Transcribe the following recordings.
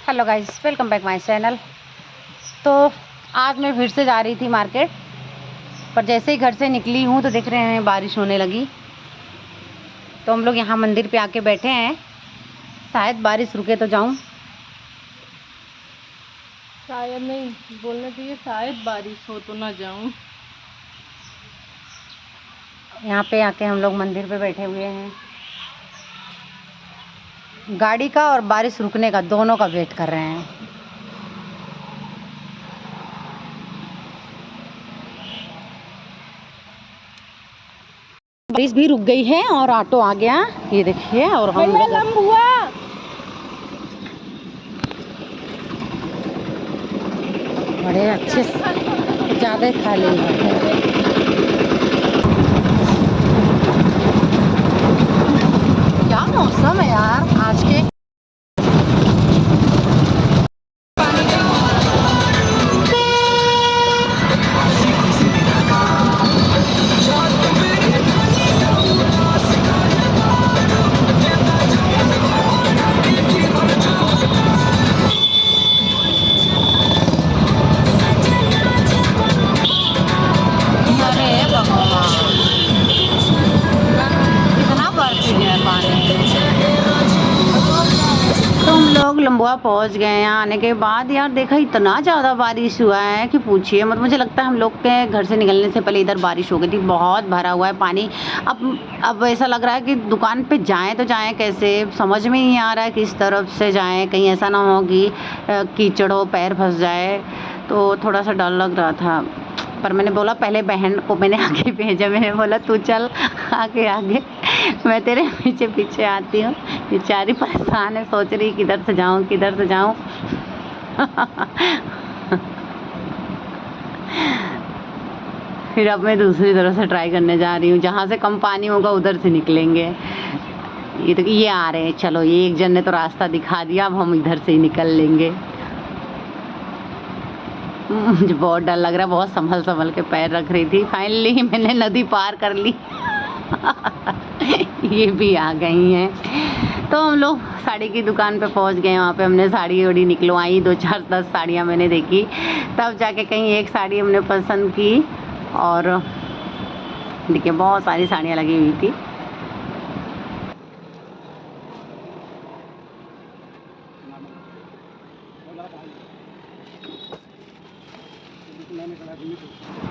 Hello guys, welcome back my channel. तो आज मैं फिर से जा रही थी मार्केट, पर जैसे ही घर से निकली हूँ तो देख रहे हैं बारिश होने लगी। तो हम लोग यहाँ मंदिर पे आके बैठे हैं, शायद बारिश रुके तो जाऊँ। शायद नहीं बोलना चाहिए, शायद बारिश हो तो ना जाऊं। यहाँ पे आके हम लोग मंदिर पे बैठे हुए हैं, गाड़ी का और बारिश रुकने का दोनों का वेट कर रहे हैं। बारिश भी रुक गई है और ऑटो आ गया, ये देखिए। और हम लोग बड़े अच्छे से ज़्यादा खाली है। क्या मौसम है यार आज के। तो हम लोग लंबुआ पहुंच गए। यहाँ आने के बाद यार देखा, इतना ज़्यादा बारिश हुआ है कि पूछिए मत। मुझे लगता है हम लोग के घर से निकलने से पहले इधर बारिश हो गई थी, बहुत भरा हुआ है पानी। अब ऐसा लग रहा है कि दुकान पे जाएं तो जाएं कैसे, समझ में नहीं आ रहा है किस तरफ से जाएं। कहीं ऐसा ना हो कि कीचड़ हो, पैर फंस जाए, तो थोड़ा सा डर लग रहा था। पर मैंने बोला, पहले बहन को मैंने आगे भेजा। मैंने बोला तू चल आगे आगे, मैं तेरे पीछे पीछे आती हूँ। बेचारी परेशान है, सोच रही किधर से जाऊँ किधर से जाऊँ। फिर अब मैं दूसरी तरफ से ट्राई करने जा रही हूँ, जहाँ से कम पानी होगा उधर से निकलेंगे। ये आ रहे हैं, चलो ये एक जन ने तो रास्ता दिखा दिया, अब हम इधर से ही निकल लेंगे। मुझे बहुत डर लग रहा है, बहुत संभल के पैर रख रही थी। फाइनली मैंने नदी पार कर ली। ये भी आ गई हैं। तो हम लोग साड़ी की दुकान पे पहुंच गए। वहाँ पे हमने साड़ी वड़ी निकलवाई, 2 4 10 साड़ियाँ मैंने देखी, तब जाके कहीं एक साड़ी हमने पसंद की। और देखिए बहुत सारी साड़ियाँ लगी हुई थी।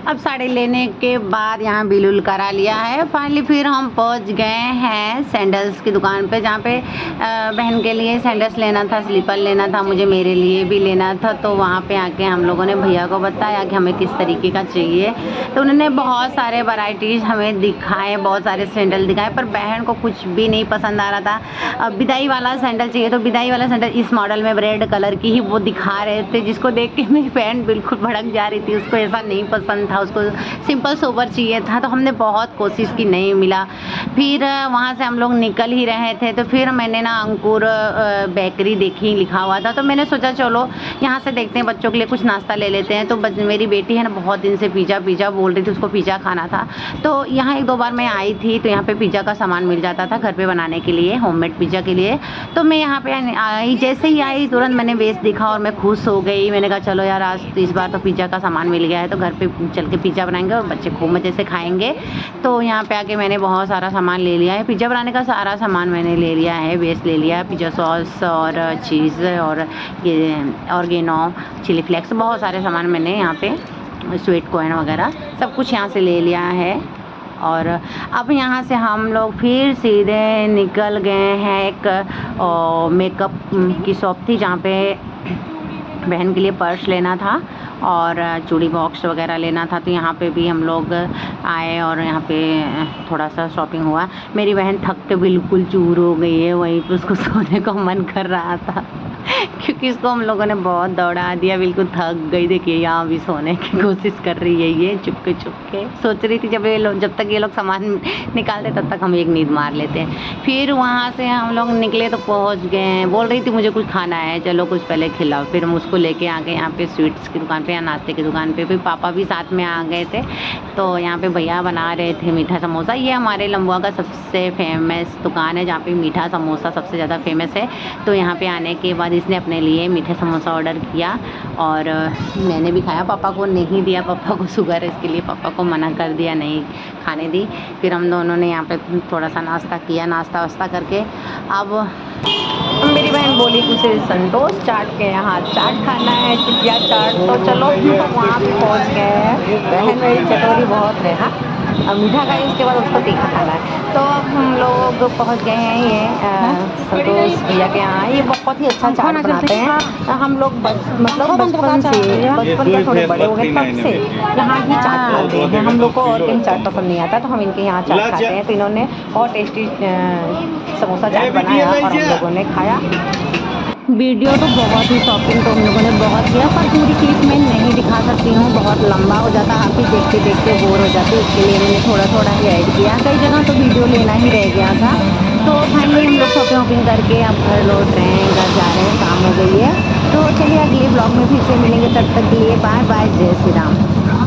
अब साड़ी लेने के बाद यहाँ बिल उल करा लिया है। फाइनली फिर हम पहुँच गए हैं सैंडल्स की दुकान पे, जहाँ पे बहन के लिए सैंडल्स लेना था, स्लीपर लेना था, मुझे मेरे लिए भी लेना था। तो वहाँ पे आके हम लोगों ने भैया को बताया कि हमें किस तरीके का चाहिए। तो उन्होंने बहुत सारे वैरायटीज़ हमें दिखाए, बहुत सारे सैंडल दिखाए, पर बहन को कुछ भी नहीं पसंद आ रहा था। अब बिदाई वाला सैंडल चाहिए, तो बिदाई वाला सैंडल इस मॉडल में रेड कलर की ही वो दिखा रहे थे, जिसको देख के मेरी बहन बिल्कुल भड़क जा रही थी। उसको ऐसा नहीं पसंद था, उसको सिंपल सोबर चाहिए था। तो हमने बहुत कोशिश की, नहीं मिला। फिर वहाँ से हम लोग निकल ही रहे थे, तो फिर मैंने ना अंकुर बेकरी देखी, लिखा हुआ था। तो मैंने सोचा चलो यहाँ से देखते हैं, बच्चों के लिए कुछ नाश्ता ले लेते हैं। तो मेरी बेटी है ना, बहुत दिन से पिज़्ज़ा बोल रही थी, उसको पिज़्ज़ा खाना था। तो यहाँ 1 2 बार मैं आई थी, तो यहाँ पे पिज़्ज़ा का सामान मिल जाता था घर पे बनाने के लिए, होममेड पिज़्ज़ा के लिए। तो मैं यहाँ पे आई, जैसे ही आई तुरंत मैंने बेस दिखा और मैं खुश हो गई। मैंने कहा चलो यार, आज तो इस बार तो पिज़्ज़ा का सामान मिल गया है, तो घर पे चल के पिज़्ज़ा बनाएंगे और बच्चे खूब मज़े से खाएंगे। तो यहाँ पे आके मैंने बहुत सारा सामान ले लिया है, पिज़्ज़ा बनाने का सारा सामान मैंने ले लिया है। बेस ले लिया, पिज़्ज़ा सॉस और चीज़ और ये ऑर्गेनो, चिली फ्लेक्स, बहुत सारे सामान मैंने यहाँ पे, स्वीट कॉर्न वगैरह सब कुछ यहाँ से ले लिया है। और अब यहाँ से हम लोग फिर सीधे निकल गए हैं। एक मेकअप की शॉप थी, जहाँ पे बहन के लिए पर्स लेना था और चूड़ी बॉक्स वगैरह लेना था। तो यहाँ पे भी हम लोग आए और यहाँ पे थोड़ा सा शॉपिंग हुआ। मेरी बहन थक के बिल्कुल चूर हो गई है, वहीं पे उसको सोने का मन कर रहा था, क्योंकि इसको हम लोगों ने बहुत दौड़ा दिया, बिल्कुल थक गई। देखिए यहाँ भी सोने की कोशिश कर रही है, ये चुपके सोच रही थी जब तक ये लोग सामान निकालते तब तक हम एक नींद मार लेते हैं। फिर वहाँ से हम लोग निकले तो पहुँच गए हैं। बोल रही थी मुझे कुछ खाना है, चलो कुछ पहले खिलाओ। फिर हम उसको लेके आ गए यहाँ पे स्वीट्स की दुकान पे या नाश्ते की दुकान पे। फिर पापा भी साथ में आ गए थे। तो यहाँ पे भैया बना रहे थे मीठा समोसा। ये हमारे लंबुआ का सबसे फेमस दुकान है, जहाँ पे मीठा समोसा सबसे ज़्यादा फेमस है। तो यहाँ पे आने के बाद इस इसने अपने लिए मीठे समोसा ऑर्डर किया और मैंने भी खाया। पापा को नहीं दिया, पापा को शुगर है, इसके लिए पापा को मना कर दिया, नहीं खाने दी। फिर हम दोनों ने यहाँ पे थोड़ा सा नाश्ता किया, नाश्ता वास्ता करके अब मेरी बहन बोली कि उसे संतोष चाट के यहाँ चाट खाना है, टिकिया चाट। तो चलो हम वहाँ भी पहुँच गए हैं। बहन मेरी चटोरी बहुत है, हाँ, और मीठा खाई उसके बाद उसको तीखा खाना है। तो अब हम लोग पहुँच गए हैं ये संतोष भैया के यहाँ। ये बहुत ही अच्छा चाट बनाते हैं। हम लोग मतलब बचपन का थोड़े बड़े हो गए तब से यहाँ ही चाट खाते हैं। हम लोग को और कहीं चाट पसंद नहीं आता, तो हम इनके यहाँ चाट खाते हैं। तो इन्होंने बहुत टेस्टी समोसा चाट बनाया और हम लोगों ने खाया। वीडियो तो बहुत ही शॉपिंग तो हम लोगों ने बहुत किया, पर पूरी क्लिप में नहीं दिखा सकती हूँ, बहुत लंबा हो जाता, आप ही देखते देखते बोर हो जाते। इसके लिए मैंने थोड़ा थोड़ा ही ऐड किया, कई जगह तो वीडियो लेना ही रह गया था। तो फाइनली हम लोग शॉपिंग वॉपिंग करके अब घर लौट रहे हैं, घर जा रहे हैं, शाम हो गई है। तो चलिए अगले ब्लॉग में फिर से मिलेंगे, तब तक के लिए बाय बाय, जय श्री राम।